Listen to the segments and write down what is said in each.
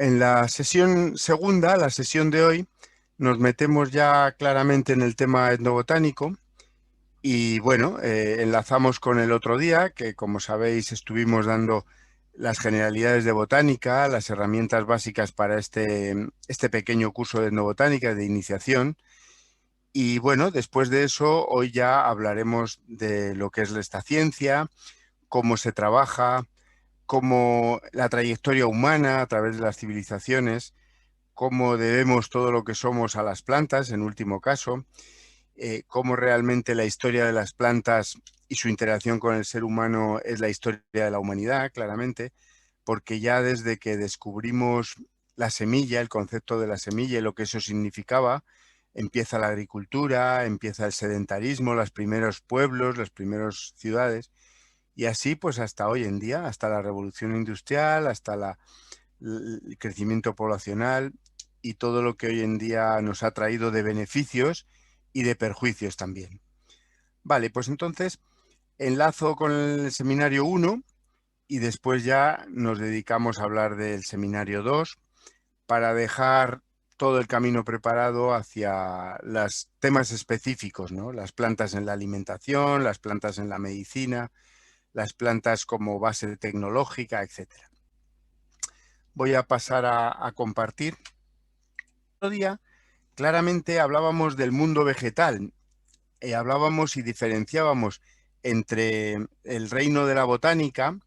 En la sesión segunda, la sesión de hoy, nos metemos ya claramente en el tema etnobotánico y bueno, enlazamos con el otro día, que como sabéis estuvimos dando las generalidades de botánica, las herramientas básicas para este pequeño curso de etnobotánica de iniciación. Y bueno, después de eso, hoy ya hablaremos de lo que es esta ciencia, cómo se trabaja, cómo la trayectoria humana a través de las civilizaciones, cómo debemos todo lo que somos a las plantas, en último caso, cómo realmente la historia de las plantas y su interacción con el ser humano es la historia de la humanidad, claramente, porque ya desde que descubrimos la semilla, el concepto de la semilla y lo que eso significaba, empieza la agricultura, empieza el sedentarismo, los primeros pueblos, las primeras ciudades, y así pues hasta hoy en día, hasta la revolución industrial, hasta el crecimiento poblacional y todo lo que hoy en día nos ha traído de beneficios y de perjuicios también. Vale, pues entonces enlazo con el seminario 1 y después ya nos dedicamos a hablar del seminario 2 para dejar todo el camino preparado hacia los temas específicos, ¿no? Las plantas en la alimentación, las plantas en la medicina, las plantas como base tecnológica, etcétera. Voy a pasar a compartir. Otro día claramente hablábamos del mundo vegetal, hablábamos y diferenciábamos entre el reino de la botánica,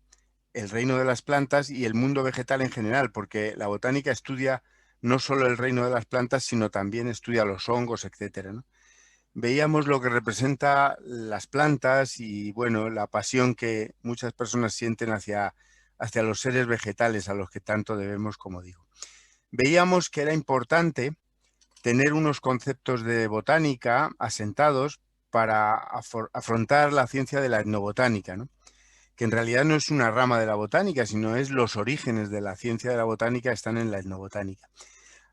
el reino de las plantas y el mundo vegetal en general, porque la botánica estudia no solo el reino de las plantas, sino también estudia los hongos, etcétera, ¿no? Veíamos lo que representa las plantas y, bueno, la pasión que muchas personas sienten hacia los seres vegetales a los que tanto debemos, como digo. Veíamos que era importante tener unos conceptos de botánica asentados para afrontar la ciencia de la etnobotánica, ¿no? Que en realidad no es una rama de la botánica, sino es los orígenes de la ciencia de la botánica están en la etnobotánica.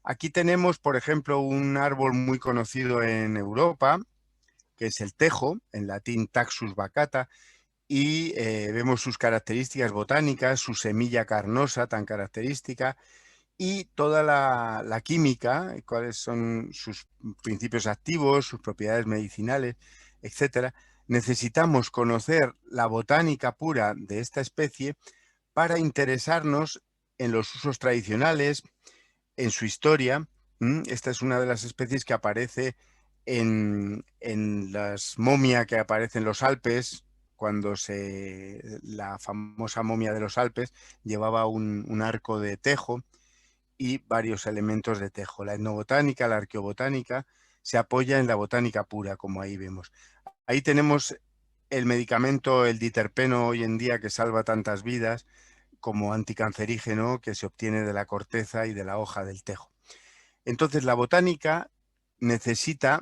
Aquí tenemos, por ejemplo, un árbol muy conocido en Europa, que es el tejo, en latín Taxus baccata, y vemos sus características botánicas, su semilla carnosa tan característica, y toda la química, cuáles son sus principios activos, sus propiedades medicinales, etcétera. Necesitamos conocer la botánica pura de esta especie para interesarnos en los usos tradicionales, en su historia. Esta es una de las especies que aparece en las momias que aparecen en los Alpes, cuando la famosa momia de los Alpes llevaba un arco de tejo y varios elementos de tejo. La etnobotánica, la arqueobotánica, se apoya en la botánica pura, como ahí vemos. Ahí tenemos el medicamento, el diterpeno hoy en día que salva tantas vidas, como anticancerígeno que se obtiene de la corteza y de la hoja del tejo. Entonces, la botánica necesita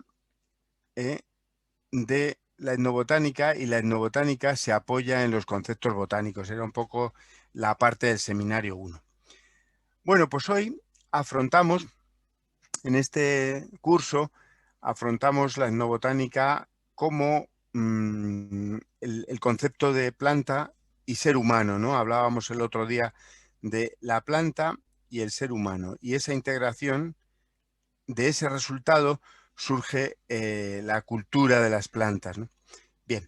de la etnobotánica y la etnobotánica se apoya en los conceptos botánicos. Era un poco la parte del seminario 1. Bueno, pues hoy afrontamos, en este curso, afrontamos la etnobotánica como el concepto de planta y ser humano, ¿no? Hablábamos el otro día de la planta y el ser humano, y esa integración, de ese resultado surge la cultura de las plantas, ¿no? Bien,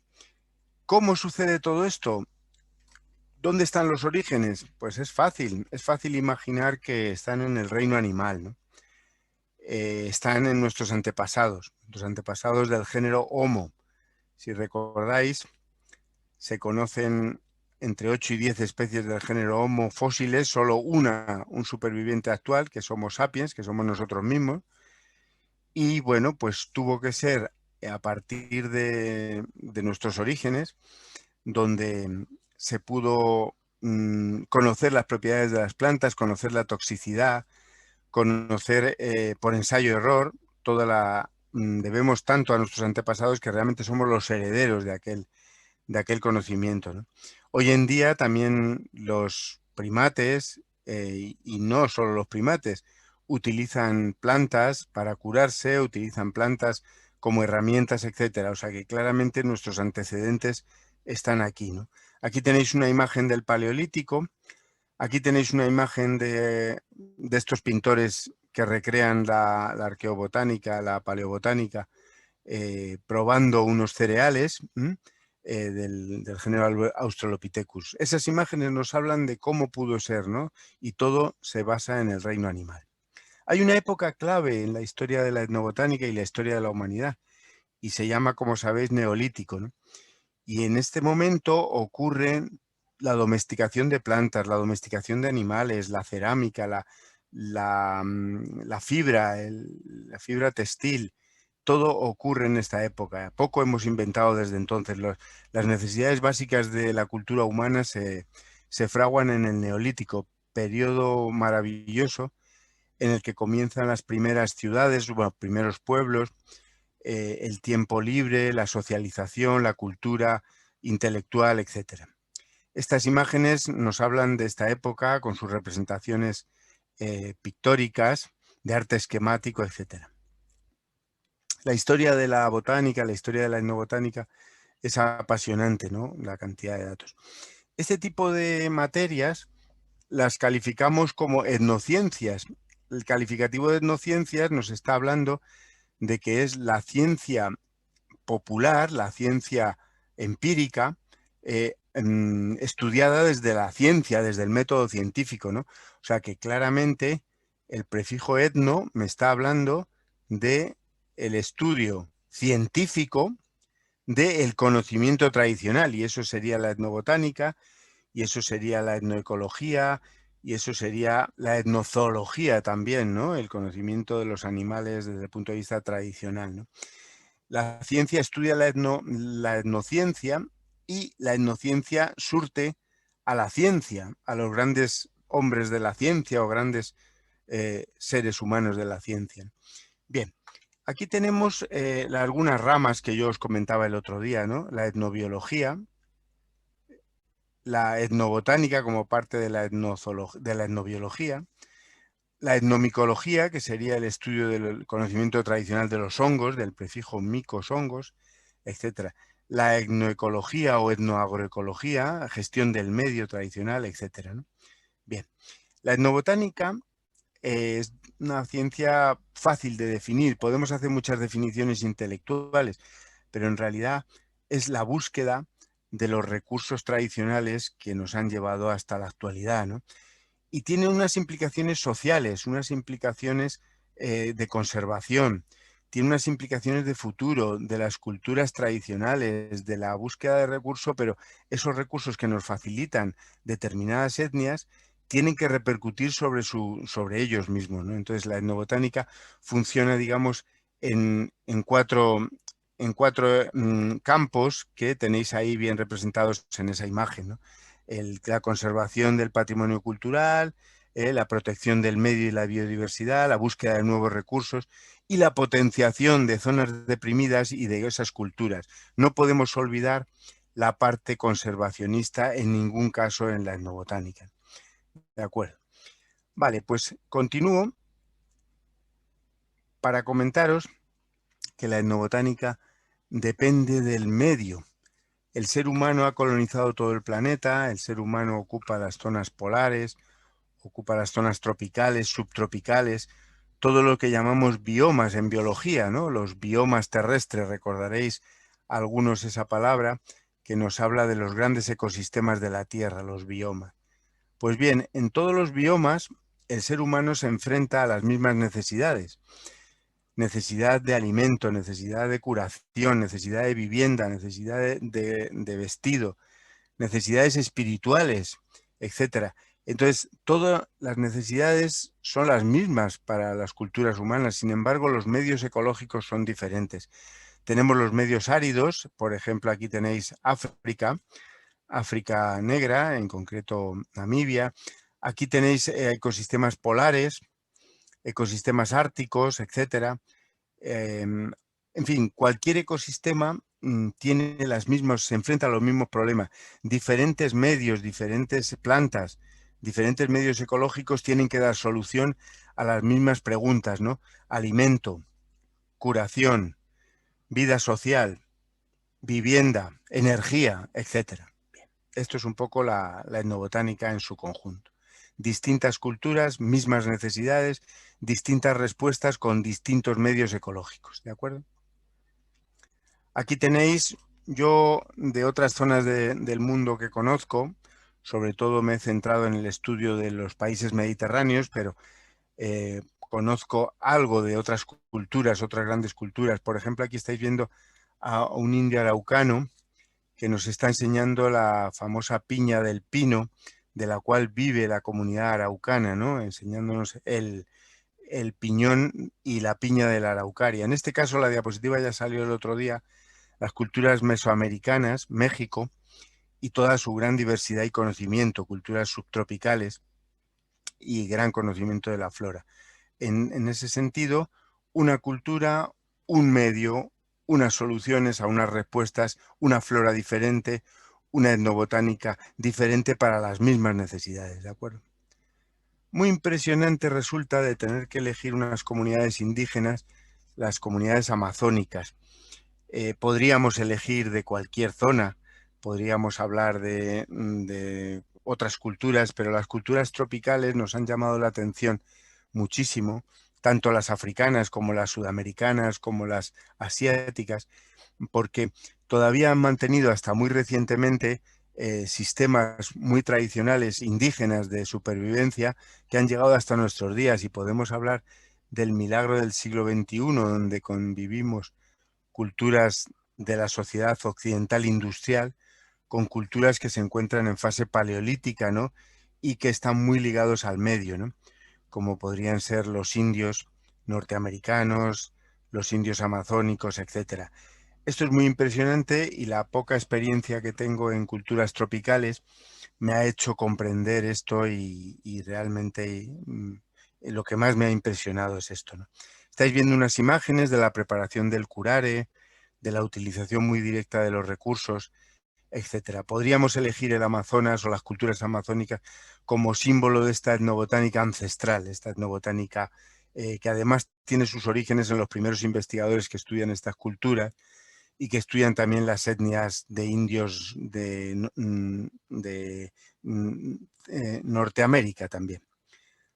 ¿cómo sucede todo esto? ¿Dónde están los orígenes? Pues es fácil imaginar que están en el reino animal, ¿no? Están en nuestros antepasados del género Homo. Si recordáis, se conocen entre 8 y 10 especies del género Homo fósiles, solo un superviviente actual, que es Homo sapiens, que somos nosotros mismos. Y bueno, pues tuvo que ser a partir de nuestros orígenes, donde se pudo conocer las propiedades de las plantas, conocer la toxicidad, conocer por ensayo-error, debemos tanto a nuestros antepasados que realmente somos los herederos de aquel conocimiento, ¿no? Hoy en día también los primates, y no solo los primates, utilizan plantas para curarse, utilizan plantas como herramientas, etcétera. O sea que claramente nuestros antecedentes están aquí, ¿no? Aquí tenéis una imagen del Paleolítico. Aquí tenéis una imagen de estos pintores que recrean la arqueobotánica, la paleobotánica, probando unos cereales del género Australopithecus. Esas imágenes nos hablan de cómo pudo ser, ¿no? Y todo se basa en el reino animal. Hay una época clave en la historia de la etnobotánica y la historia de la humanidad, y se llama, como sabéis, Neolítico, ¿no? Y en este momento ocurre la domesticación de plantas, la domesticación de animales, la cerámica, la fibra, la fibra textil. Todo ocurre en esta época. Poco hemos inventado desde entonces. Las necesidades básicas de la cultura humana se fraguan en el Neolítico, periodo maravilloso en el que comienzan las primeras ciudades, bueno, primeros pueblos, el tiempo libre, la socialización, la cultura intelectual, etc. Estas imágenes nos hablan de esta época con sus representaciones pictóricas, de arte esquemático, etc. La historia de la botánica, la historia de la etnobotánica es apasionante, ¿no? La cantidad de datos. Este tipo de materias las calificamos como etnociencias. El calificativo de etnociencias nos está hablando de que es la ciencia popular, la ciencia empírica, estudiada desde la ciencia, desde el método científico, ¿no? O sea que claramente el prefijo etno me está hablando de el estudio científico del conocimiento tradicional, y eso sería la etnobotánica, y eso sería la etnoecología, y eso sería la etnozoología también, ¿no? El conocimiento de los animales desde el punto de vista tradicional, ¿no? La ciencia estudia la etnociencia, y la etnociencia surte a la ciencia, a los grandes hombres de la ciencia o grandes seres humanos de la ciencia. Bien, aquí tenemos algunas ramas que yo os comentaba el otro día, ¿no? La etnobiología, la etnobotánica como parte de la etnobiología, la etnomicología, que sería el estudio del conocimiento tradicional de los hongos, del prefijo micos, hongos, etc. La etnoecología o etnoagroecología, gestión del medio tradicional, etc., ¿no? Bien, la etnobotánica es una ciencia fácil de definir. Podemos hacer muchas definiciones intelectuales, pero en realidad es la búsqueda de los recursos tradicionales que nos han llevado hasta la actualidad, ¿no? Y tiene unas implicaciones sociales, unas implicaciones de conservación, tiene unas implicaciones de futuro, de las culturas tradicionales, de la búsqueda de recursos, pero esos recursos que nos facilitan determinadas etnias tienen que repercutir sobre ellos mismos, ¿no? Entonces la etnobotánica funciona, digamos, en cuatro campos que tenéis ahí bien representados en esa imagen, ¿no? La conservación del patrimonio cultural, la protección del medio y la biodiversidad, la búsqueda de nuevos recursos y la potenciación de zonas deprimidas y de esas culturas. No podemos olvidar la parte conservacionista en ningún caso en la etnobotánica. ¿De acuerdo? Vale, pues continúo para comentaros que la etnobotánica depende del medio. El ser humano ha colonizado todo el planeta, el ser humano ocupa las zonas polares, ocupa las zonas tropicales, subtropicales, todo lo que llamamos biomas en biología, ¿no? Los biomas terrestres, recordaréis algunos esa palabra que nos habla de los grandes ecosistemas de la Tierra, los biomas. Pues bien, en todos los biomas el ser humano se enfrenta a las mismas necesidades. Necesidad de alimento, necesidad de curación, necesidad de vivienda, necesidad de vestido, necesidades espirituales, etcétera. Entonces, todas las necesidades son las mismas para las culturas humanas, sin embargo, los medios ecológicos son diferentes. Tenemos los medios áridos, por ejemplo, aquí tenéis África, África negra, en concreto Namibia. Aquí tenéis ecosistemas polares, ecosistemas árticos, etcétera. En fin, cualquier ecosistema tiene las mismas, se enfrenta a los mismos problemas. Diferentes medios, diferentes plantas, diferentes medios ecológicos tienen que dar solución a las mismas preguntas, ¿no? Alimento, curación, vida social, vivienda, energía, etcétera. Bien, esto es un poco la etnobotánica en su conjunto. distintas culturas, mismas necesidades, distintas respuestas con distintos medios ecológicos, ¿de acuerdo? Aquí tenéis, yo de otras zonas del mundo que conozco, sobre todo me he centrado en el estudio de los países mediterráneos, pero conozco algo de otras culturas, otras grandes culturas. Por ejemplo, aquí estáis viendo a un indio araucano que nos está enseñando la famosa piña del pino, de la cual vive la comunidad araucana, ¿no? Enseñándonos el piñón y la piña de la araucaria. En este caso, la diapositiva ya salió el otro día, las culturas mesoamericanas, México, y toda su gran diversidad y conocimiento, culturas subtropicales y gran conocimiento de la flora. En ese sentido, una cultura, un medio, unas soluciones a unas respuestas, una flora diferente, una etnobotánica diferente para las mismas necesidades, ¿de acuerdo? Muy impresionante resulta de tener que elegir unas comunidades indígenas, las comunidades amazónicas. Podríamos elegir de cualquier zona, podríamos hablar de otras culturas, pero las culturas tropicales nos han llamado la atención muchísimo, tanto las africanas como las sudamericanas, como las asiáticas, porque todavía han mantenido hasta muy recientemente sistemas muy tradicionales indígenas de supervivencia que han llegado hasta nuestros días, y podemos hablar del milagro del siglo XXI, donde convivimos culturas de la sociedad occidental industrial con culturas que se encuentran en fase paleolítica, ¿no? Y que están muy ligados al medio, ¿no? Como podrían ser los indios norteamericanos, los indios amazónicos, etcétera. Esto es muy impresionante, y la poca experiencia que tengo en culturas tropicales me ha hecho comprender esto, y realmente lo que más me ha impresionado es esto, ¿no? Estáis viendo unas imágenes de la preparación del curare, de la utilización muy directa de los recursos, etcétera. Podríamos elegir el Amazonas o las culturas amazónicas como símbolo de esta etnobotánica ancestral, esta etnobotánica que además tiene sus orígenes en los primeros investigadores que estudian estas culturas y que estudian también las etnias de indios de Norteamérica también.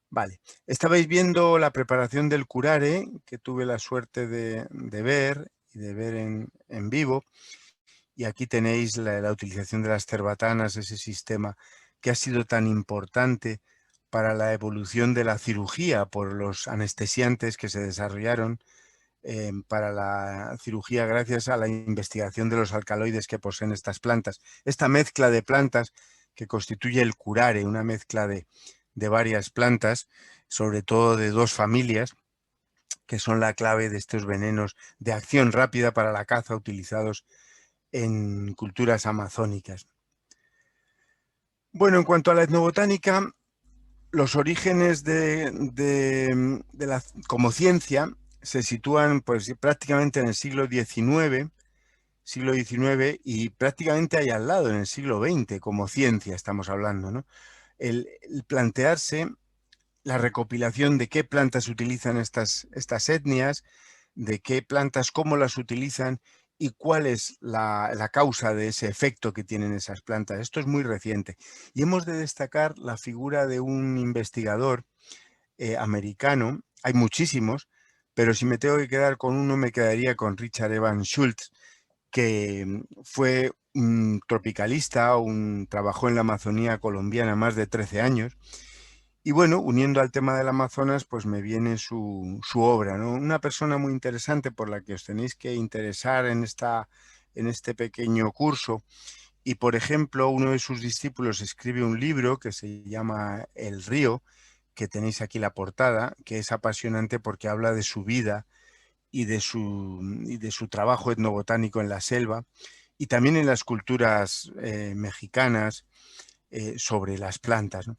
Vale, estabais viendo la preparación del curare, que tuve la suerte de ver y de ver en vivo. Y aquí tenéis la utilización de las cerbatanas, ese sistema que ha sido tan importante para la evolución de la cirugía por los anestesiantes que se desarrollaron para la cirugía gracias a la investigación de los alcaloides que poseen estas plantas. Esta mezcla de plantas que constituye el curare, una mezcla de varias plantas, sobre todo de dos familias, que son la clave de estos venenos de acción rápida para la caza utilizados en culturas amazónicas. Bueno, en cuanto a la etnobotánica, los orígenes como ciencia se sitúan pues, prácticamente en el siglo XIX, y prácticamente ahí al lado, en el siglo XX, como ciencia estamos hablando, ¿no? El plantearse la recopilación de qué plantas utilizan estas etnias, de qué plantas, cómo las utilizan y cuál es la causa de ese efecto que tienen esas plantas. Esto es muy reciente. Y hemos de destacar la figura de un investigador americano. Hay muchísimos, pero si me tengo que quedar con uno, me quedaría con Richard Evans Schultz, que fue un tropicalista, trabajó en la Amazonía colombiana más de 13 años. Y bueno, uniendo al tema del Amazonas, pues me viene su obra, ¿no? Una persona muy interesante por la que os tenéis que interesar en este pequeño curso. Y, por ejemplo, uno de sus discípulos escribe un libro que se llama El río, que tenéis aquí la portada, que es apasionante porque habla de su vida y de su trabajo etnobotánico en la selva y también en las culturas mexicanas sobre las plantas, ¿no?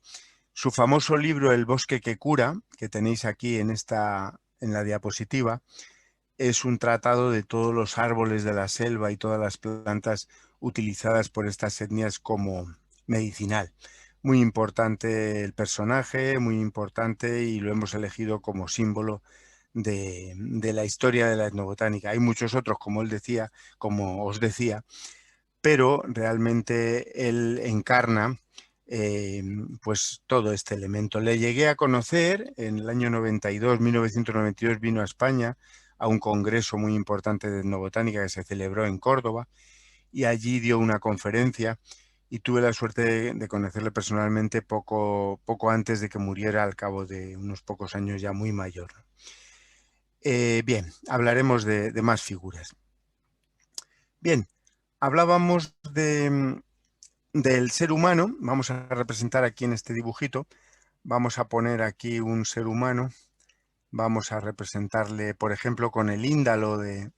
Su famoso libro El bosque que cura, que tenéis aquí en la diapositiva, es un tratado de todos los árboles de la selva y todas las plantas utilizadas por estas etnias como medicinal. Muy importante el personaje, muy importante, y lo hemos elegido como símbolo de la historia de la etnobotánica. Hay muchos otros, como os decía, pero realmente él encarna pues todo este elemento. Le llegué a conocer en el año 92, 1992, vino a España a un congreso muy importante de etnobotánica que se celebró en Córdoba, y allí dio una conferencia y tuve la suerte de conocerle personalmente poco antes de que muriera, al cabo de unos pocos años, ya muy mayor. Bien, hablaremos de más figuras. Bien, hablábamos del ser humano. Vamos a representar aquí en este dibujito, vamos a poner aquí un ser humano, vamos a representarle, por ejemplo, con el índalo el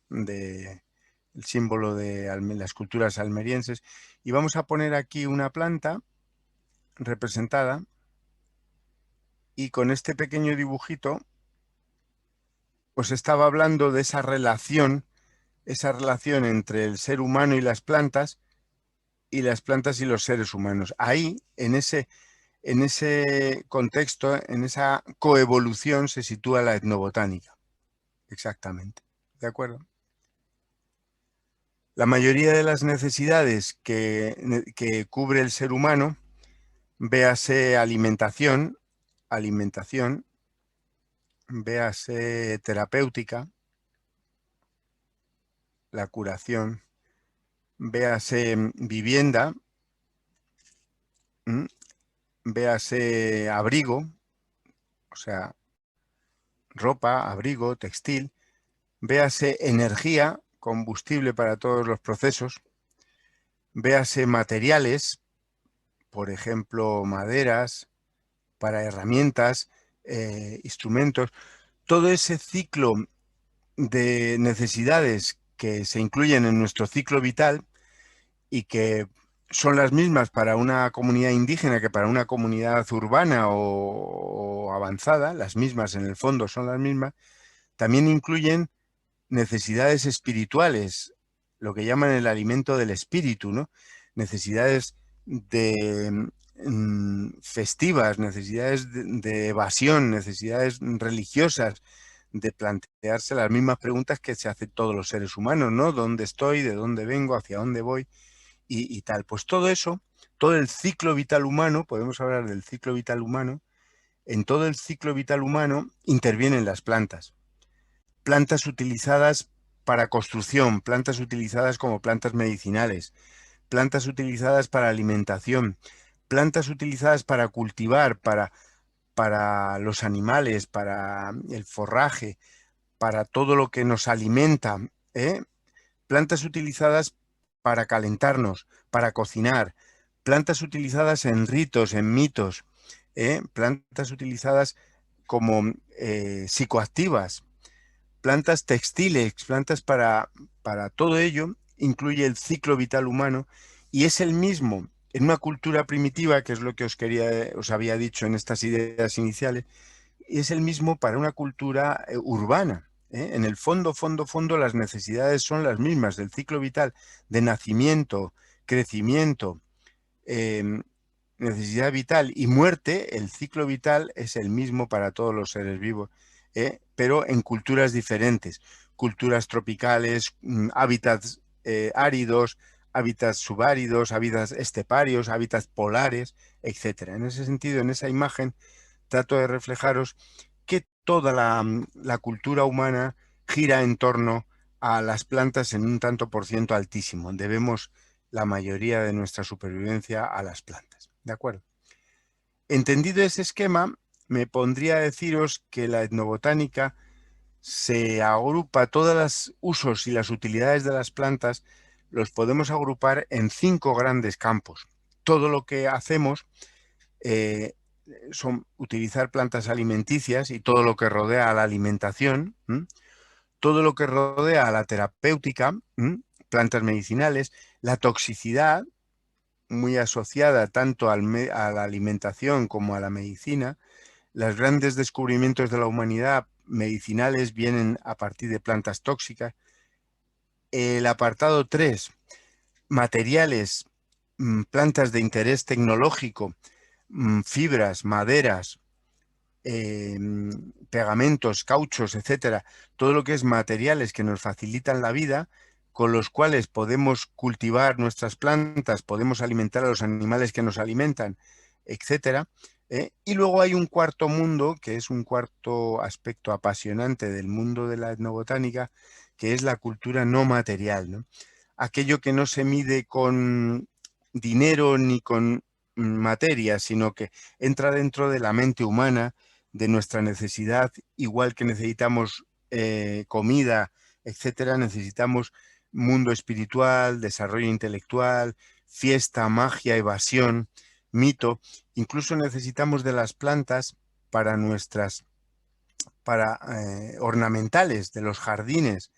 símbolo de las culturas almerienses, y vamos a poner aquí una planta representada, y con este pequeño dibujito os estaba hablando de esa relación entre el ser humano y las plantas y los seres humanos. Ahí, en ese contexto, en esa coevolución, se sitúa la etnobotánica. Exactamente. ¿De acuerdo? La mayoría de las necesidades que cubre el ser humano, véase alimentación, véase terapéutica, la curación, véase vivienda, véase abrigo, o sea, ropa, abrigo, textil, véase energía, combustible para todos los procesos, véase materiales, por ejemplo, maderas, para herramientas, instrumentos. Todo ese ciclo de necesidades que se incluyen en nuestro ciclo vital y que son las mismas para una comunidad indígena que para una comunidad urbana o avanzada, las mismas en el fondo son las mismas, también incluyen necesidades espirituales, lo que llaman el alimento del espíritu, ¿no? Necesidades festivas, necesidades de evasión, necesidades religiosas, de plantearse las mismas preguntas que se hacen todos los seres humanos, ¿no? ¿Dónde estoy? ¿De dónde vengo? ¿Hacia dónde voy? Y tal. Pues todo eso, todo el ciclo vital humano, podemos hablar del ciclo vital humano, en todo el ciclo vital humano intervienen las plantas. Plantas utilizadas para construcción, plantas utilizadas como plantas medicinales, plantas utilizadas para alimentación, plantas utilizadas para cultivar, para los animales, para el forraje, para todo lo que nos alimenta, ¿eh? Plantas utilizadas para calentarnos, para cocinar, plantas utilizadas en ritos, en mitos, plantas utilizadas como psicoactivas, plantas textiles, plantas para todo ello, incluye el ciclo vital humano, y es el mismo en una cultura primitiva, que es lo que os había dicho en estas ideas iniciales, y es el mismo para una cultura urbana. En el fondo, las necesidades son las mismas del ciclo vital, de nacimiento, crecimiento, necesidad vital y muerte. El ciclo vital es el mismo para todos los seres vivos, pero en culturas diferentes, culturas tropicales, hábitats áridos, hábitats subáridos, hábitats esteparios, hábitats polares, etcétera. En ese sentido, en esa imagen, trato de reflejaros que toda la cultura humana gira en torno a las plantas en un tanto por ciento altísimo. Debemos la mayoría de nuestra supervivencia a las plantas. ¿De acuerdo? Entendido ese esquema, me pondría a deciros que la etnobotánica se agrupa, todos los usos y las utilidades de las plantas los podemos agrupar en 5 grandes campos. Todo lo que hacemos son utilizar plantas alimenticias y todo lo que rodea a la alimentación, todo lo que rodea a la terapéutica, plantas medicinales, la toxicidad, muy asociada tanto a la alimentación como a la medicina. Los grandes descubrimientos de la humanidad medicinales vienen a partir de plantas tóxicas. El apartado 3, materiales, plantas de interés tecnológico, fibras, maderas, pegamentos, cauchos, etcétera, todo lo que es materiales que nos facilitan la vida, con los cuales podemos cultivar nuestras plantas, podemos alimentar a los animales que nos alimentan, etcétera. Y luego hay un cuarto mundo, que es un cuarto aspecto apasionante del mundo de la etnobotánica, que es la cultura no material, ¿no? Aquello que no se mide con dinero ni con materia, sino que entra dentro de la mente humana, de nuestra necesidad, igual que necesitamos comida, etcétera, necesitamos mundo espiritual, desarrollo intelectual, fiesta, magia, evasión, mito. Incluso necesitamos de las plantas para ornamentales de los jardines,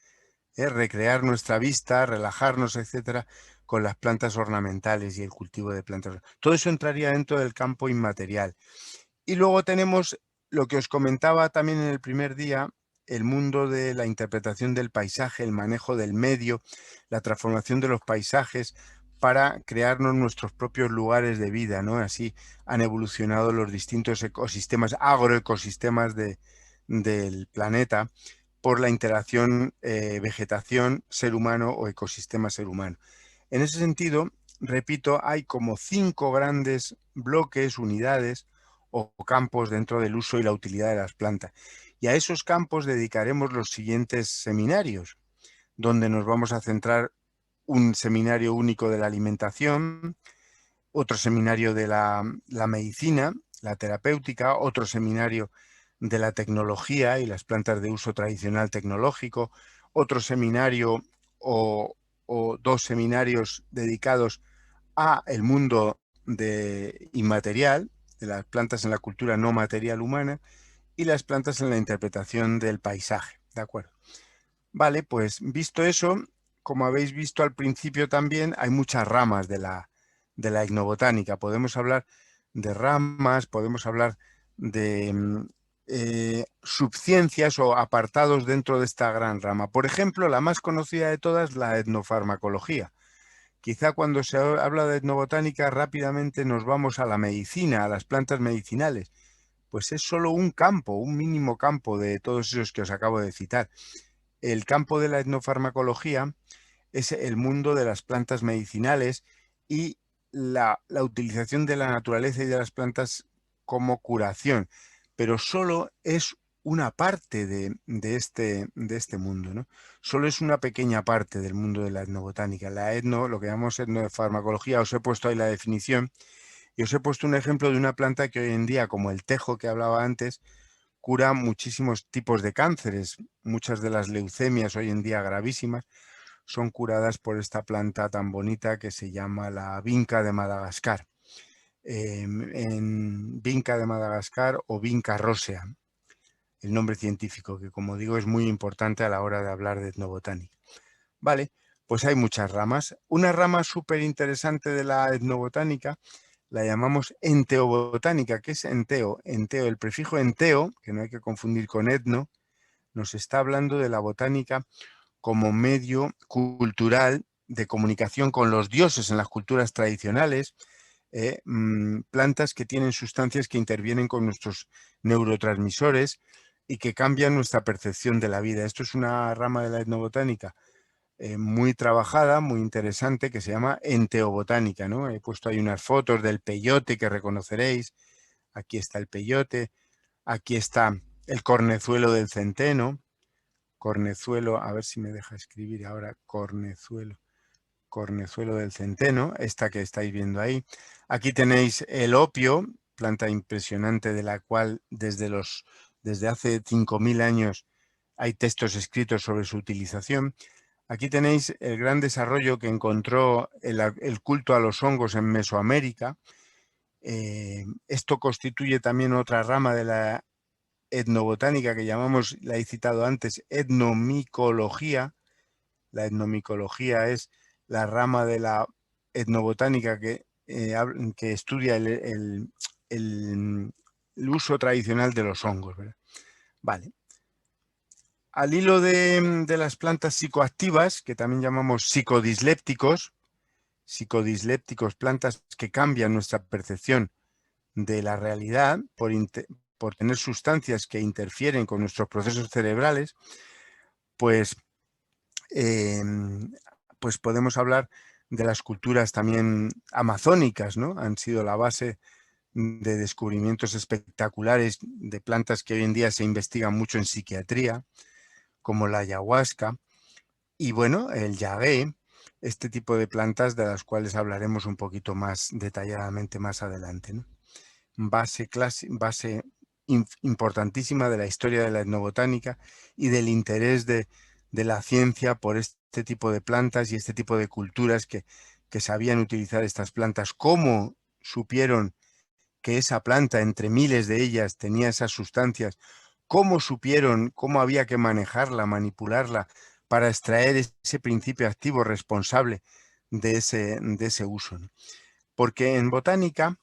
recrear nuestra vista, relajarnos, etcétera, con las plantas ornamentales y el cultivo de plantas. Todo eso entraría dentro del campo inmaterial. Y luego tenemos lo que os comentaba también en el primer día, el mundo de la interpretación del paisaje, el manejo del medio, la transformación de los paisajes para crearnos nuestros propios lugares de vida, ¿no? Así han evolucionado los distintos ecosistemas, agroecosistemas del planeta por la interacción vegetación, ser humano o ecosistema ser humano. En ese sentido, repito, hay como 5 grandes bloques, unidades o campos dentro del uso y la utilidad de las plantas. Y a esos campos dedicaremos los siguientes seminarios, donde nos vamos a centrar un seminario único de la alimentación, otro seminario de la medicina, la terapéutica, otro seminario de la tecnología y las plantas de uso tradicional tecnológico, otro seminario o 2 seminarios dedicados a el mundo inmaterial, de las plantas en la cultura no material humana y las plantas en la interpretación del paisaje, ¿de acuerdo? Vale, pues visto eso, como habéis visto al principio también, hay muchas ramas de la etnobotánica. Podemos hablar de ramas, podemos hablar de subciencias o apartados dentro de esta gran rama. Por ejemplo, la más conocida de todas, la etnofarmacología. Quizá cuando se habla de etnobotánica rápidamente nos vamos a la medicina, a las plantas medicinales. Pues es solo un campo, un mínimo campo de todos esos que os acabo de citar. El campo de la etnofarmacología es el mundo de las plantas medicinales y la utilización de la naturaleza y de las plantas como curación, pero solo es una parte de este mundo, ¿no? Solo es una pequeña parte del mundo de la etnobotánica. Lo que llamamos etnofarmacología, os he puesto ahí la definición y os he puesto un ejemplo de una planta que hoy en día, como el tejo que hablaba antes, cura muchísimos tipos de cánceres. Muchas de las leucemias hoy en día gravísimas son curadas por esta planta tan bonita que se llama la vinca de Madagascar. En vinca de Madagascar o vinca rósea, el nombre científico, que como digo es muy importante a la hora de hablar de etnobotánica. Vale, pues hay muchas ramas. Una rama súper interesante de la etnobotánica la llamamos enteobotánica. ¿Qué es enteo? Enteo, el prefijo enteo, que no hay que confundir con etno, nos está hablando de la botánica como medio cultural de comunicación con los dioses en las culturas tradicionales, plantas que tienen sustancias que intervienen con nuestros neurotransmisores y que cambian nuestra percepción de la vida. Esto es una rama de la etnobotánica muy trabajada, muy interesante, que se llama enteobotánica, ¿no? He puesto ahí unas fotos del peyote que reconoceréis. Aquí está el peyote, aquí está el cornezuelo del centeno, cornezuelo, a ver si me deja escribir ahora, cornezuelo del centeno, esta que estáis viendo ahí. Aquí tenéis el opio, planta impresionante de la cual desde hace 5.000 años hay textos escritos sobre su utilización. Aquí tenéis el gran desarrollo que encontró el culto a los hongos en Mesoamérica. Esto constituye también otra rama de la etnobotánica que llamamos, la he citado antes, etnomicología. La etnomicología es la rama de la etnobotánica que estudia el uso tradicional de los hongos, ¿verdad? Vale. Al hilo de las plantas psicoactivas, que también llamamos psicodislépticos, plantas que cambian nuestra percepción de la realidad por tener sustancias que interfieren con nuestros procesos cerebrales, pues pues podemos hablar de las culturas también amazónicas, ¿no? Han sido la base de descubrimientos espectaculares de plantas que hoy en día se investigan mucho en psiquiatría, como la ayahuasca, y bueno, el yagé, este tipo de plantas de las cuales hablaremos un poquito más detalladamente más adelante, ¿no? Base importantísima de la historia de la etnobotánica y del interés de la ciencia por este tipo de plantas y este tipo de culturas que sabían utilizar estas plantas. ¿Cómo supieron que esa planta, entre miles de ellas, tenía esas sustancias? ¿Cómo supieron cómo había que manejarla, manipularla para extraer ese principio activo responsable de ese uso, ¿no? Porque en botánica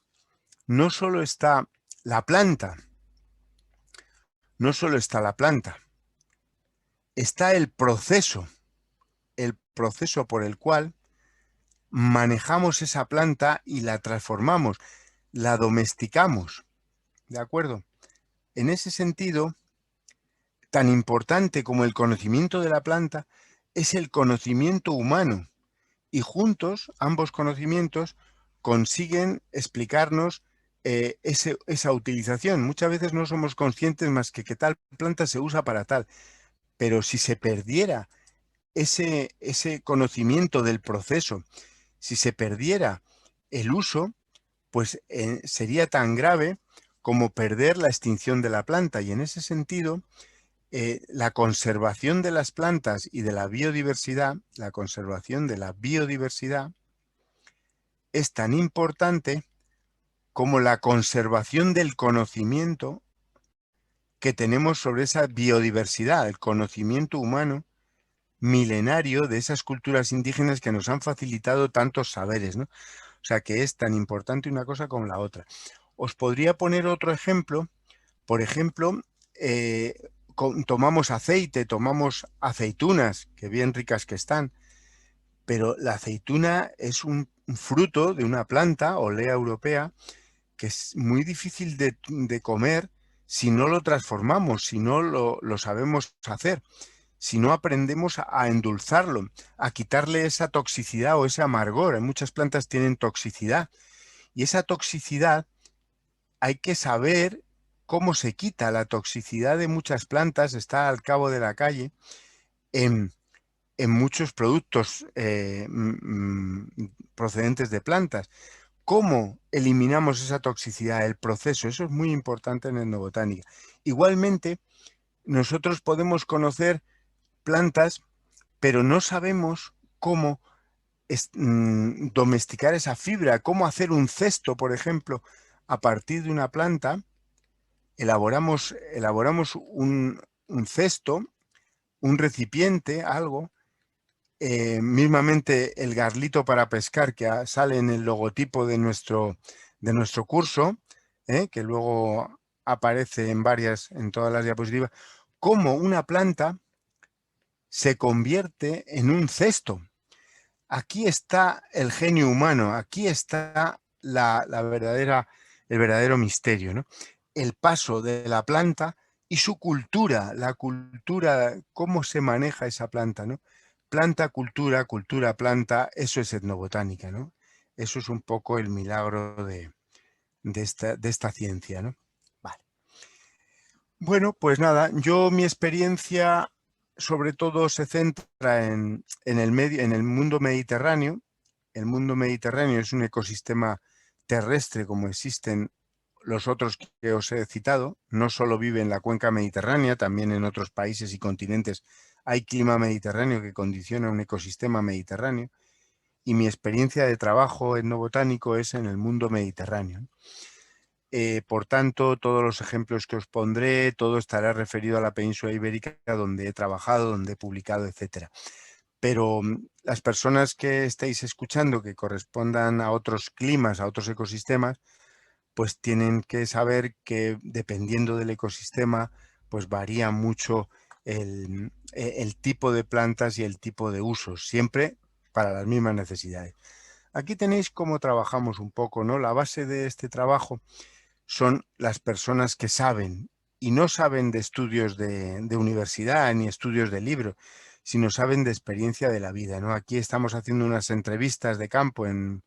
no solo está la planta, no solo está la planta, está el proceso por el cual manejamos esa planta y la transformamos, la domesticamos, ¿de acuerdo? En ese sentido, tan importante como el conocimiento de la planta es el conocimiento humano, y juntos, ambos conocimientos consiguen explicarnos esa utilización. Muchas veces no somos conscientes más que tal planta se usa para tal, pero si se perdiera ese conocimiento del proceso, si se perdiera el uso, pues sería tan grave como perder la extinción de la planta. Y en ese sentido, la conservación de las plantas y de la biodiversidad, es tan importante como la conservación del conocimiento que tenemos sobre esa biodiversidad, el conocimiento humano milenario de esas culturas indígenas que nos han facilitado tantos saberes, ¿no? O sea que es tan importante una cosa como la otra. Os podría poner otro ejemplo. Por ejemplo, tomamos aceite, tomamos aceitunas, que bien ricas que están, pero la aceituna es un fruto de una planta, Olea europea, que es muy difícil de comer si no lo transformamos, si no lo sabemos hacer, si no aprendemos a endulzarlo, a quitarle esa toxicidad o ese amargor. Muchas plantas tienen toxicidad y esa toxicidad hay que saber cómo se quita. La toxicidad de muchas plantas está al cabo de la calle en muchos productos procedentes de plantas. ¿Cómo eliminamos esa toxicidad? El proceso, eso es muy importante en etnobotánica. Igualmente, nosotros podemos conocer plantas, pero no sabemos cómo domesticar esa fibra, cómo hacer un cesto, por ejemplo, a partir de una planta. Elaboramos un cesto, un recipiente, algo, mismamente el garlito para pescar que sale en el logotipo de nuestro curso, que luego aparece en todas las diapositivas, cómo una planta se convierte en un cesto. Aquí está el genio humano, aquí está el verdadero misterio, ¿no? El paso de la planta y su cultura, la cultura, cómo se maneja esa planta, ¿no? Planta, cultura, cultura, planta, eso es etnobotánica, ¿no? Eso es un poco el milagro de esta ciencia, ¿no? Vale. Bueno, pues nada, mi experiencia sobre todo se centra en el mundo mediterráneo. El mundo mediterráneo es un ecosistema terrestre como existen los otros que os he citado. No solo vive en la cuenca mediterránea, también en otros países y continentes hay clima mediterráneo que condiciona un ecosistema mediterráneo. Y mi experiencia de trabajo etnobotánico es en el mundo mediterráneo. Por tanto, todos los ejemplos que os pondré, todo estará referido a la península ibérica donde he trabajado, donde he publicado, etcétera. Pero las personas que estáis escuchando que correspondan a otros climas, a otros ecosistemas, pues tienen que saber que dependiendo del ecosistema, pues varía mucho el tipo de plantas y el tipo de usos, siempre para las mismas necesidades. Aquí tenéis cómo trabajamos un poco, ¿no? La base de este trabajo son las personas que saben y no saben de estudios de universidad ni estudios de libro, sino saben de experiencia de la vida, ¿no? Aquí estamos haciendo unas entrevistas de campo en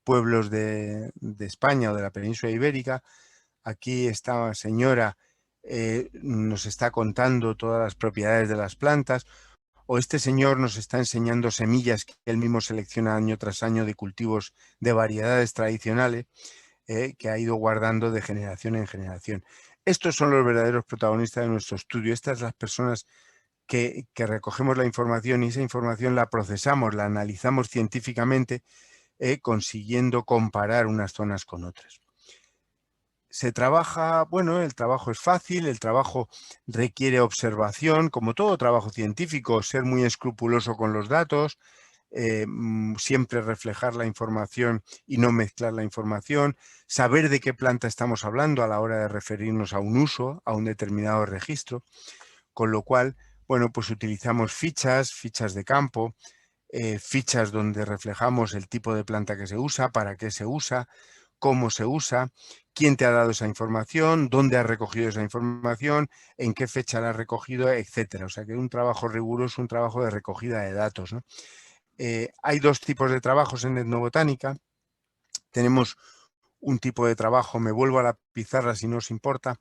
pueblos de España o de la península ibérica. Aquí esta señora nos está contando todas las propiedades de las plantas, o este señor nos está enseñando semillas que él mismo selecciona año tras año de cultivos de variedades tradicionales que ha ido guardando de generación en generación. Estos son los verdaderos protagonistas de nuestro estudio. Estas son las personas que recogemos la información y esa información la procesamos, la analizamos científicamente, consiguiendo comparar unas zonas con otras. Se trabaja, bueno, el trabajo es fácil, el trabajo requiere observación, como todo trabajo científico, ser muy escrupuloso con los datos, siempre reflejar la información y no mezclar la información, saber de qué planta estamos hablando a la hora de referirnos a un uso, a un determinado registro, con lo cual, bueno, pues utilizamos fichas de campo, fichas donde reflejamos el tipo de planta que se usa, para qué se usa, cómo se usa, quién te ha dado esa información, dónde has recogido esa información, en qué fecha la has recogido, etcétera. O sea que es un trabajo riguroso, un trabajo de recogida de datos, ¿no? Hay dos tipos de trabajos en etnobotánica. Tenemos un tipo de trabajo, me vuelvo a la pizarra si no os importa.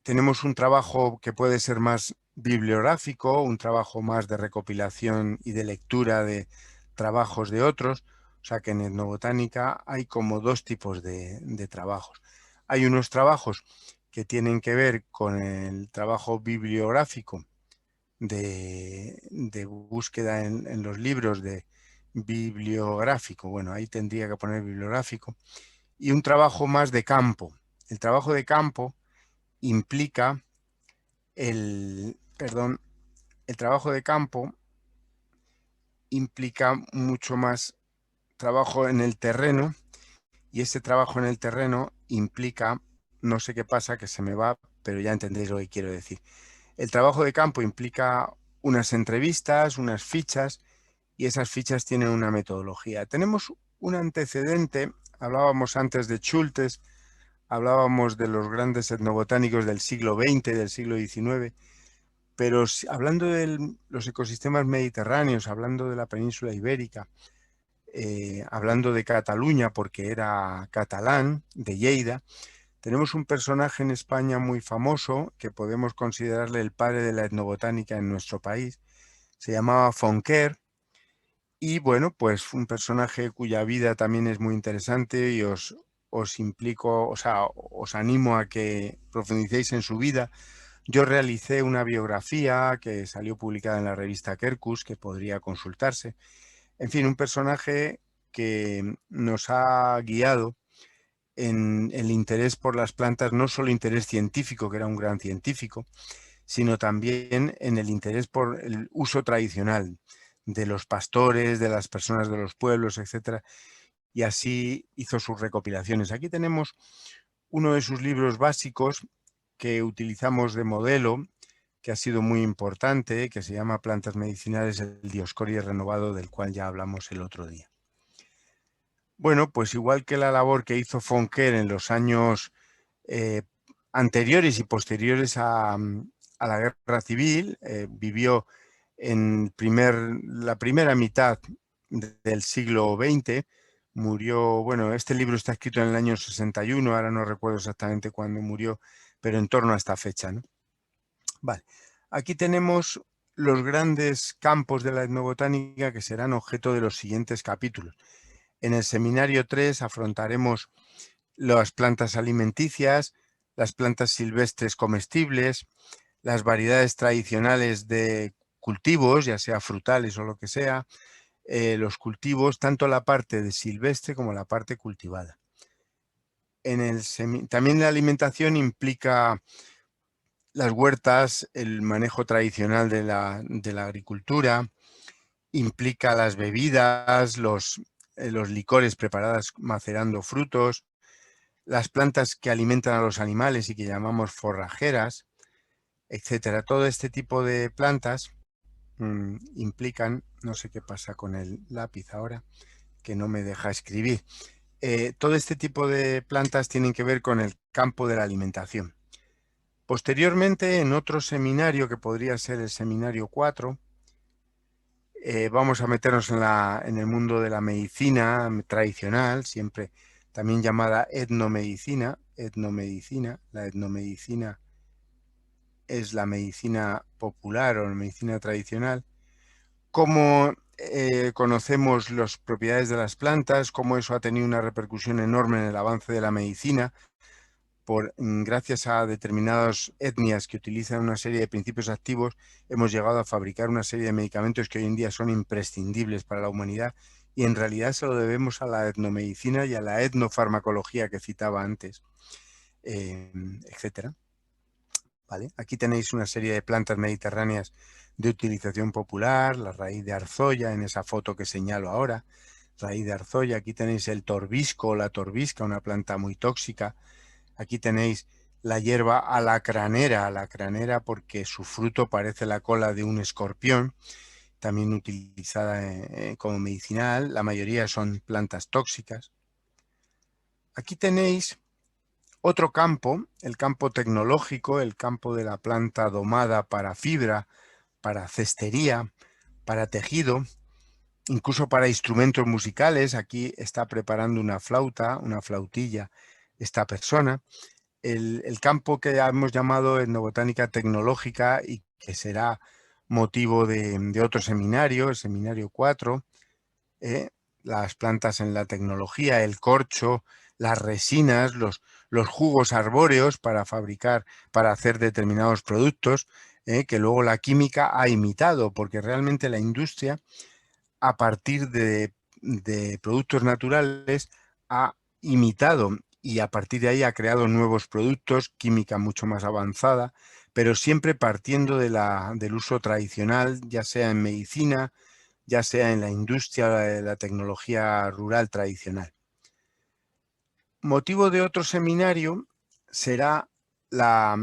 Tenemos un trabajo que puede ser más bibliográfico, un trabajo más de recopilación y de lectura de trabajos de otros. O sea que en etnobotánica hay como dos tipos de trabajos. Hay unos trabajos que tienen que ver con el trabajo bibliográfico de búsqueda en los libros de bibliográfico. Bueno, ahí tendría que poner bibliográfico. Y un trabajo más de campo. El trabajo de campo implica el trabajo de campo implica mucho más trabajo en el terreno y ese trabajo en el terreno implica, no sé qué pasa, que se me va, pero ya entendéis lo que quiero decir. El trabajo de campo implica unas entrevistas, unas fichas y esas fichas tienen una metodología. Tenemos un antecedente, hablábamos antes de Schultes, hablábamos de los grandes etnobotánicos del siglo XX, del siglo XIX, pero hablando de los ecosistemas mediterráneos, hablando de la península ibérica, hablando de Cataluña porque era catalán, de Lleida, tenemos un personaje en España muy famoso que podemos considerarle el padre de la etnobotánica en nuestro país. Se llamaba Fontquer y bueno, pues un personaje cuya vida también es muy interesante y os implico, o sea, os animo a que profundicéis en su vida. Yo realicé una biografía que salió publicada en la revista Quercus, que podría consultarse. En fin, un personaje que nos ha guiado en el interés por las plantas, no solo interés científico, que era un gran científico, sino también en el interés por el uso tradicional de los pastores, de las personas de los pueblos, etcétera, y así hizo sus recopilaciones. Aquí tenemos uno de sus libros básicos que utilizamos de modelo, que ha sido muy importante, que se llama Plantas medicinales, el Dioscorio renovado, del cual ya hablamos el otro día. Bueno, pues igual que la labor que hizo Fontquer en los años anteriores y posteriores a la Guerra Civil, vivió en la primera mitad del siglo XX, murió, bueno, este libro está escrito en el año 61, ahora no recuerdo exactamente cuándo murió, pero en torno a esta fecha, ¿no? Vale, aquí tenemos los grandes campos de la etnobotánica que serán objeto de los siguientes capítulos. En el seminario 3 afrontaremos las plantas alimenticias, las plantas silvestres comestibles, las variedades tradicionales de cultivos, ya sea frutales o lo que sea, los cultivos, tanto la parte de silvestre como la parte cultivada. También la alimentación implica las huertas, el manejo tradicional de la agricultura, implica las bebidas, los licores preparados macerando frutos, las plantas que alimentan a los animales y que llamamos forrajeras, etcétera. Todo este tipo de plantas implican, no sé qué pasa con el lápiz ahora, que no me deja escribir. Todo este tipo de plantas tienen que ver con el campo de la alimentación. Posteriormente, en otro seminario, que podría ser el seminario 4, Vamos a meternos en el mundo de la medicina tradicional, siempre también llamada etnomedicina. La etnomedicina es la medicina popular o la medicina tradicional. Cómo conocemos las propiedades de las plantas, cómo eso ha tenido una repercusión enorme en el avance de la medicina, gracias a determinadas etnias que utilizan una serie de principios activos, hemos llegado a fabricar una serie de medicamentos que hoy en día son imprescindibles para la humanidad, y en realidad se lo debemos a la etnomedicina y a la etnofarmacología que citaba antes, etcétera. ¿Vale? Aquí tenéis una serie de plantas mediterráneas de utilización popular, la raíz de arzolla en esa foto que señalo ahora, raíz de arzolla. Aquí tenéis el torbisco o la torbisca, una planta muy tóxica. Aquí tenéis la hierba alacranera porque su fruto parece la cola de un escorpión, también utilizada como medicinal. La mayoría son plantas tóxicas. Aquí tenéis otro campo, el campo tecnológico, el campo de la planta domada para fibra, para cestería, para tejido, incluso para instrumentos musicales. Aquí está preparando una flauta, una flautilla, esta persona. El campo que hemos llamado etnobotánica tecnológica y que será motivo de otro seminario, el seminario 4, las plantas en la tecnología, el corcho, las resinas, los jugos arbóreos para fabricar, para hacer determinados productos, que luego la química ha imitado, porque realmente la industria, a partir de productos naturales, ha imitado y a partir de ahí ha creado nuevos productos, química mucho más avanzada, pero siempre partiendo del uso tradicional, ya sea en medicina, ya sea en la industria de la tecnología rural tradicional. Motivo de otro seminario será la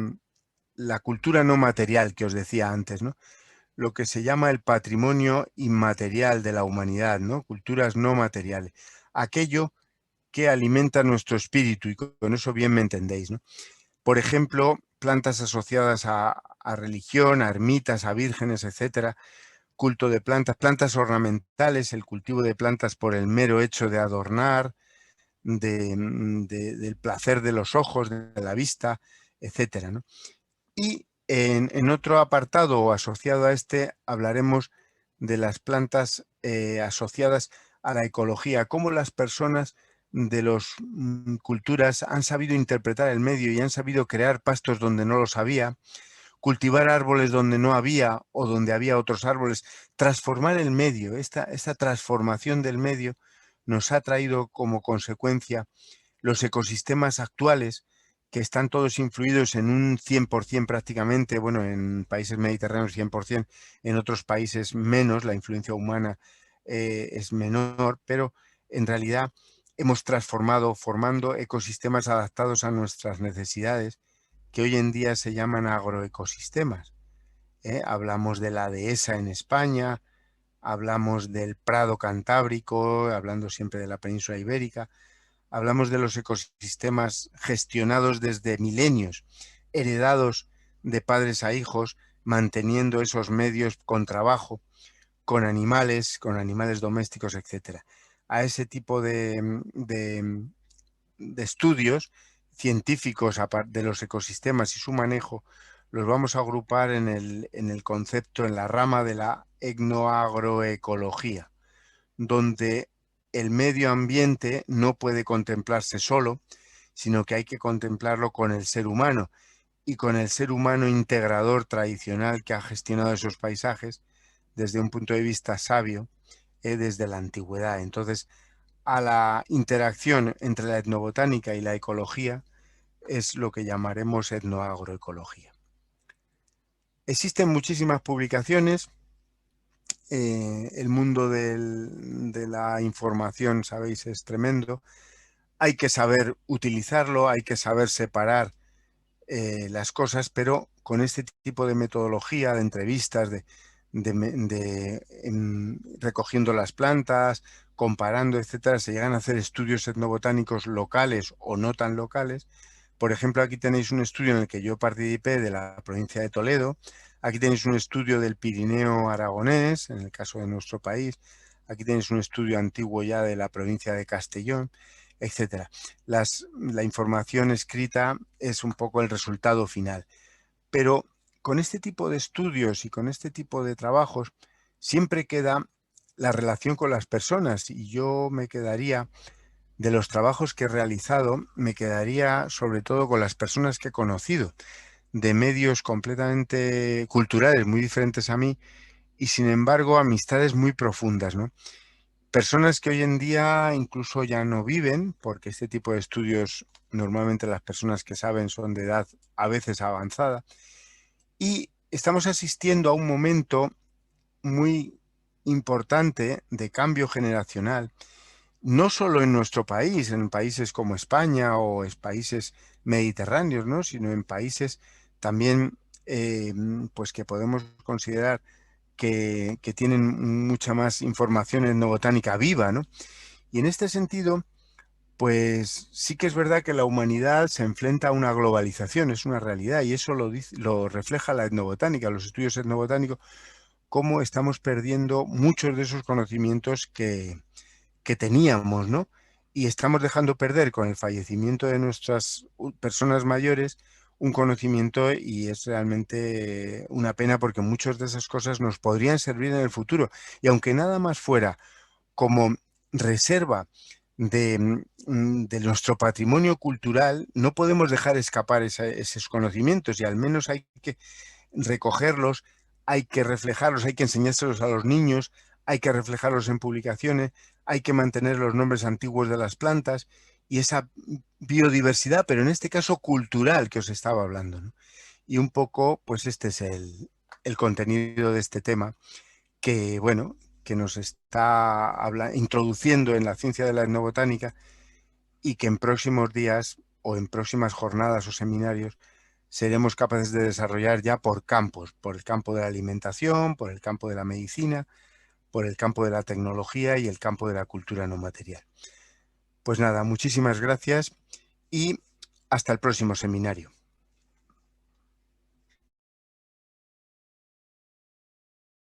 cultura no material que os decía antes, ¿no? Lo que se llama el patrimonio inmaterial de la humanidad, ¿no? Culturas no materiales. Aquello que alimenta nuestro espíritu, y con eso bien me entendéis, ¿no? Por ejemplo, plantas asociadas a religión, a ermitas, a vírgenes, etcétera, culto de plantas, plantas ornamentales, el cultivo de plantas por el mero hecho de adornar, del placer de los ojos, de la vista, etcétera, ¿no? Y en otro apartado o asociado a este hablaremos de las plantas asociadas a la ecología, cómo las personas de las culturas han sabido interpretar el medio y han sabido crear pastos donde no los había, cultivar árboles donde no había o donde había otros árboles, transformar el medio. Esta transformación del medio nos ha traído como consecuencia los ecosistemas actuales, que están todos influidos en un 100% prácticamente, bueno, en países mediterráneos 100%, en otros países menos, la influencia humana es menor, pero en realidad hemos transformado, formando ecosistemas adaptados a nuestras necesidades, que hoy en día se llaman agroecosistemas. Hablamos de la dehesa en España, hablamos del Prado Cantábrico, hablando siempre de la península ibérica, hablamos de los ecosistemas gestionados desde milenios, heredados de padres a hijos, manteniendo esos medios con trabajo, con animales domésticos, etc. A ese tipo de estudios científicos de los ecosistemas y su manejo los vamos a agrupar en el concepto, en la rama de la etnoagroecología, donde el medio ambiente no puede contemplarse solo, sino que hay que contemplarlo con el ser humano y con el ser humano integrador tradicional que ha gestionado esos paisajes desde un punto de vista sabio, desde la antigüedad. Entonces, a la interacción entre la etnobotánica y la ecología es lo que llamaremos etnoagroecología. Existen muchísimas publicaciones. El mundo de la información, sabéis, es tremendo. Hay que saber utilizarlo, hay que saber separar las cosas, pero con este tipo de metodología, de entrevistas, recogiendo las plantas, comparando, etcétera, se llegan a hacer estudios etnobotánicos locales o no tan locales. Por ejemplo, aquí tenéis un estudio en el que yo participé de la provincia de Toledo. Aquí tenéis un estudio del Pirineo aragonés, en el caso de nuestro país. Aquí tenéis un estudio antiguo ya de la provincia de Castellón, etcétera. La información escrita es un poco el resultado final. Pero con este tipo de estudios y con este tipo de trabajos siempre queda la relación con las personas, y yo me quedaría, de los trabajos que he realizado, me quedaría sobre todo con las personas que he conocido, de medios completamente culturales muy diferentes a mí y sin embargo amistades muy profundas, ¿no? Personas que hoy en día incluso ya no viven, porque este tipo de estudios normalmente las personas que saben son de edad a veces avanzada, y estamos asistiendo a un momento muy importante de cambio generacional, no solo en nuestro país, en países como España o en países mediterráneos, ¿no? Sino en países también pues que podemos considerar que tienen mucha más información etnobotánica viva, ¿no? Y en este sentido, pues sí que es verdad que la humanidad se enfrenta a una globalización, es una realidad, y eso lo refleja la etnobotánica, los estudios etnobotánicos, cómo estamos perdiendo muchos de esos conocimientos que teníamos, ¿no? Y estamos dejando perder con el fallecimiento de nuestras personas mayores un conocimiento, y es realmente una pena porque muchas de esas cosas nos podrían servir en el futuro. Y aunque nada más fuera como reserva de nuestro patrimonio cultural, no podemos dejar escapar esos conocimientos, y al menos hay que recogerlos, hay que reflejarlos, hay que enseñárselos a los niños, hay que reflejarlos en publicaciones, hay que mantener los nombres antiguos de las plantas y esa biodiversidad, pero en este caso cultural que os estaba hablando, ¿no? Y un poco, pues este es el contenido de este tema que, bueno, que nos está introduciendo en la ciencia de la etnobotánica, y que en próximos días o en próximas jornadas o seminarios seremos capaces de desarrollar ya por campos, por el campo de la alimentación, por el campo de la medicina, por el campo de la tecnología y el campo de la cultura no material. Pues nada, muchísimas gracias y hasta el próximo seminario.